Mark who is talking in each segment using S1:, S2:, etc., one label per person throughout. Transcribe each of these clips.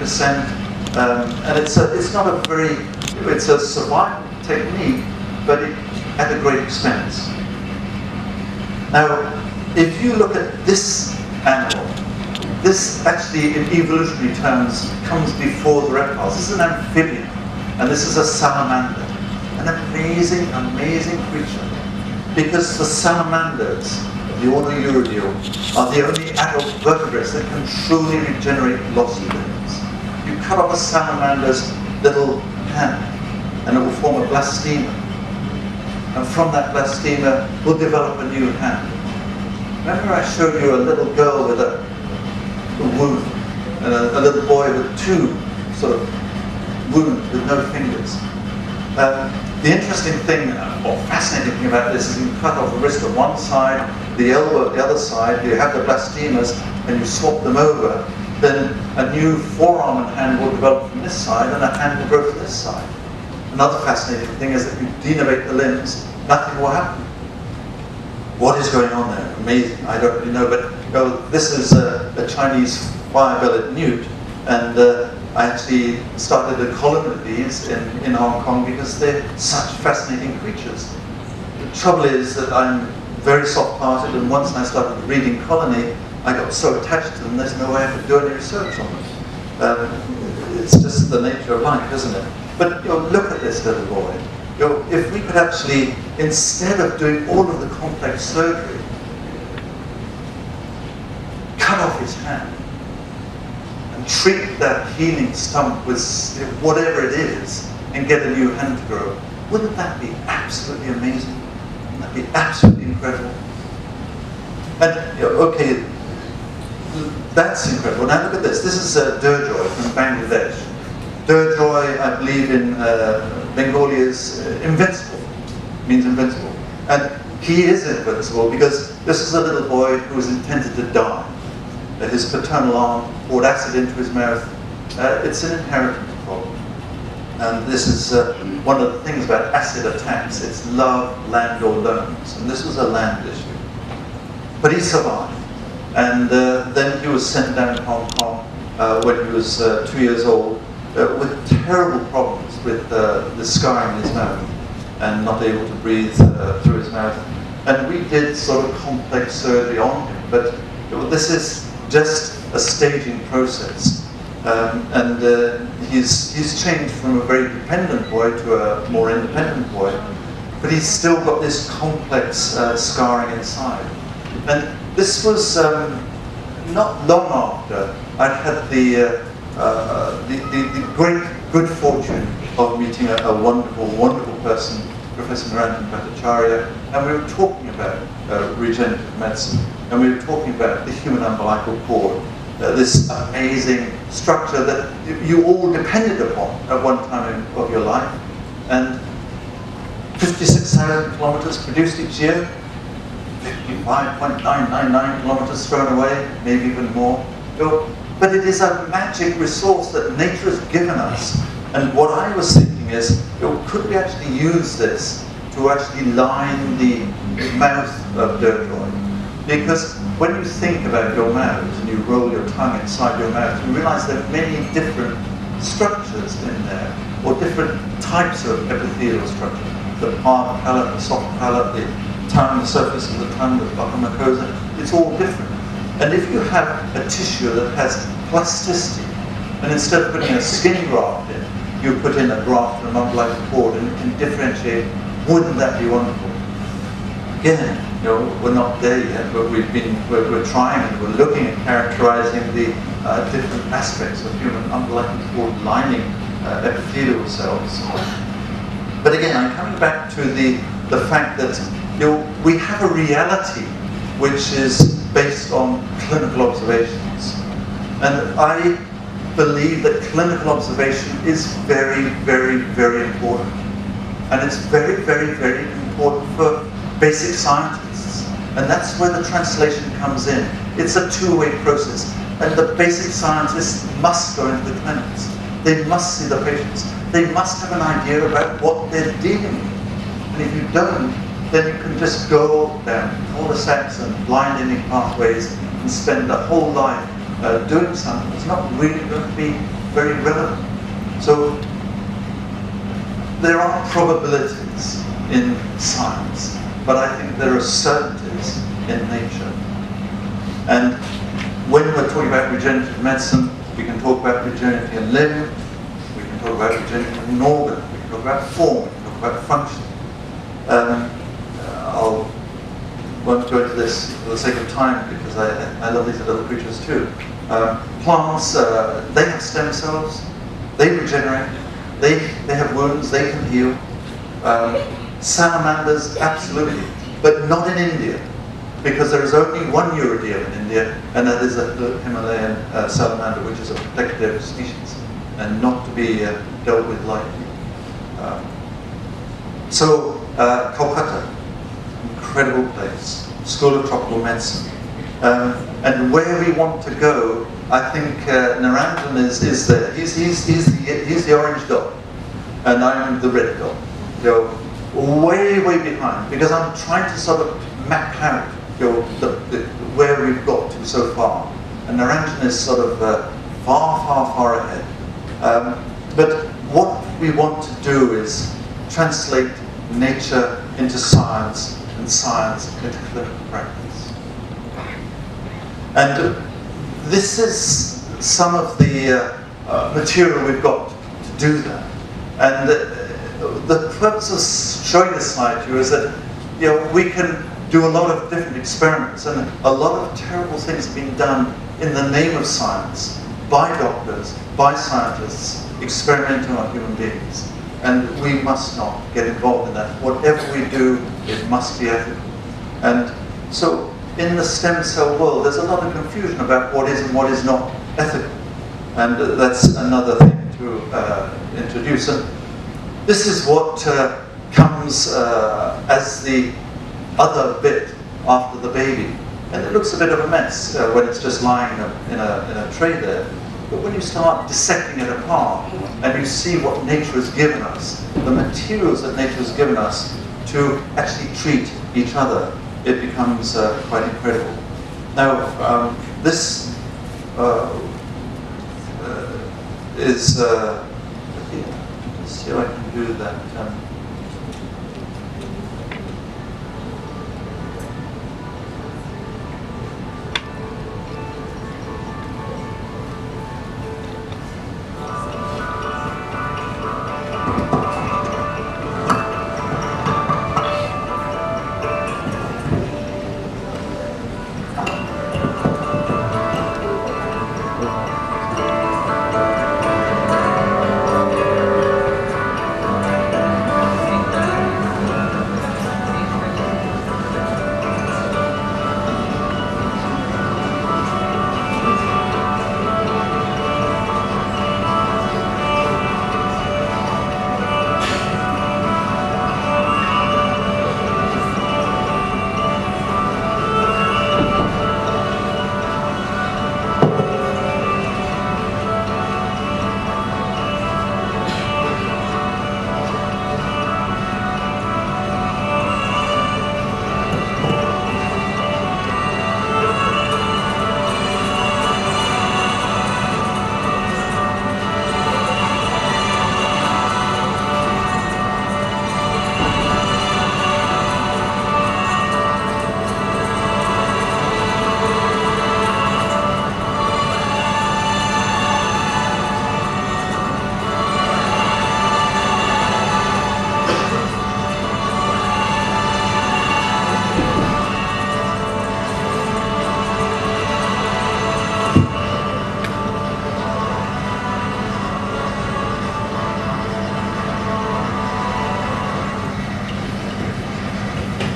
S1: and it's not a very, it's a survival technique, but at a great expense. Now, if you look at this animal, this actually, in evolutionary terms, comes before the reptiles. This is an amphibian, and this is a salamander. An amazing, amazing creature. Because the salamanders, the order Urodeo, are the only adult vertebrates that can truly regenerate lost limbs. You cut off a salamander's little hand, and it will form a blastema. And from that blastema, will develop a new hand. Remember I showed you a little girl with a wound, and a little boy with two sort of wounds with no fingers. The interesting thing, or fascinating thing about this is you cut off the wrist on one side, the elbow at the other side, you have the blastemas, and you swap them over, then a new forearm and hand will develop from this side, and a hand will grow from this side. Another fascinating thing is that if you denervate the limbs, nothing will happen. What is going on there? Amazing. I don't really know, but this is a Chinese fire-bellied newt, and I actually started a colony of these in Hong Kong because they're such fascinating creatures. The trouble is that I'm very soft-hearted, and once I started the breeding colony, I got so attached to them, there's no way I could do any research on them. It's just the nature of life, isn't it? But look at this little boy. If we could actually, instead of doing all of the complex surgery, cut off his hand and treat that healing stump with whatever it is and get a new hand to grow, wouldn't that be absolutely amazing? Wouldn't that be absolutely incredible? And, okay, that's incredible. Now look at this. This is Durjoy from Bangladesh. Durjoy, I believe in Bengali, is invincible. Means invincible. And he is invincible because this is a little boy who was intended to die. His paternal aunt poured acid into his mouth. It's an inheritance problem. And this is one of the things about acid attacks. It's love, land, or loans. And this was a land issue. But he survived. And then he was sent down to Hong Kong when he was 2 years old, with terrible problems with the scarring in his mouth and not able to breathe through his mouth. And we did sort of complex surgery on him, but this is just a staging process. He's changed from a very dependent boy to a more independent boy, but he's still got this complex scarring inside. And this was not long after I'd had the great good fortune of meeting a wonderful, wonderful person, Professor Niranjan Bhattacharya, and we were talking about regenerative medicine, and we were talking about the human umbilical cord, this amazing structure that you all depended upon at one time of your life, and 56,000 kilometers produced each year, 55.999 kilometers thrown away, maybe even more. But it is a magic resource that nature has given us. And what I was thinking is, could we actually use this to actually line the mouth of Durjoy? Because when you think about your mouth and you roll your tongue inside your mouth, you realize there are many different structures in there, or different types of epithelial structure. The hard palate, the soft palate, the tongue, the surface of the tongue, the buccal mucosa, it's all different. And if you have a tissue that has plasticity, and instead of putting a skin graft in, you put in a graft from an umbilical cord and it can differentiate, wouldn't that be wonderful? Again, we're not there yet, but we're trying and we're looking at characterizing the different aspects of human umbilical cord lining epithelial cells. But again, I'm coming back to the fact that we have a reality which is based on clinical observations. And I believe that clinical observation is very, very, very important. And it's very, very, very important for basic scientists. And that's where the translation comes in. It's a two-way process. And the basic scientists must go into the clinics. They must see the patients. They must have an idea about what they're dealing with. And if you don't, then you can just go down cul-de-sacs and blind-ending pathways and spend a whole life doing something that's not really going to be very relevant. So there are probabilities in science, but I think there are certainties in nature. And when we're talking about regenerative medicine, we can talk about regenerating a limb, we can talk about regenerating an organ, we can talk about form, we can talk about function. I won't go into this for the sake of time because I love these little creatures too. Plants, they have stem cells, they regenerate, they have wounds, they can heal. Salamanders, absolutely, but not in India, because there is only one Urodele in India, and that is the Himalayan salamander, which is a protected species, and not to be dealt with lightly. Kolkata, incredible place, School of Tropical Medicine. And where we want to go, I think Narendran is there. He's the orange dot, and I'm the red dot. Way behind, because I'm trying to sort of map out where we've got to so far. And Narendran is sort of far ahead. But what we want to do is translate nature into science, and science into clinical practice. And this is some of the material we've got to do that. And the purpose of showing this slide to you is that we can do a lot of different experiments, and a lot of terrible things have been done in the name of science by doctors, by scientists, experimenting on human beings. And we must not get involved in that. Whatever we do, it must be ethical. And so in the stem cell world, there's a lot of confusion about what is and what is not ethical. And that's another thing to introduce. And this is what comes as the other bit after the baby. And it looks a bit of a mess when it's just lying in a tray there. But when you start dissecting it apart and you see what nature has given us, the materials that nature has given us to actually treat each other, it becomes quite incredible. Now, this is, let's see if I can do that.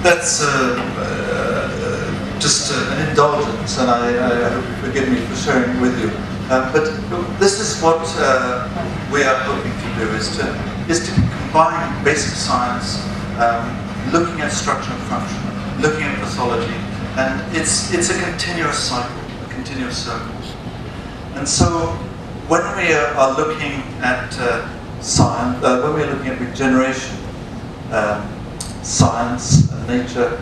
S1: That's just an indulgence, and I hope you forgive me for sharing it with you. But this is what we are hoping to do, is to combine basic science, looking at structure and function, looking at pathology, and it's a continuous cycle, a continuous circle. And so when we are looking at science, when we're looking at regeneration, science and nature,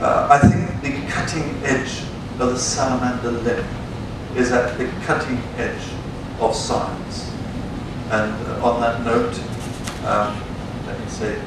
S1: I think the cutting edge of the salamander limb is at the cutting edge of science. And on that note, let me say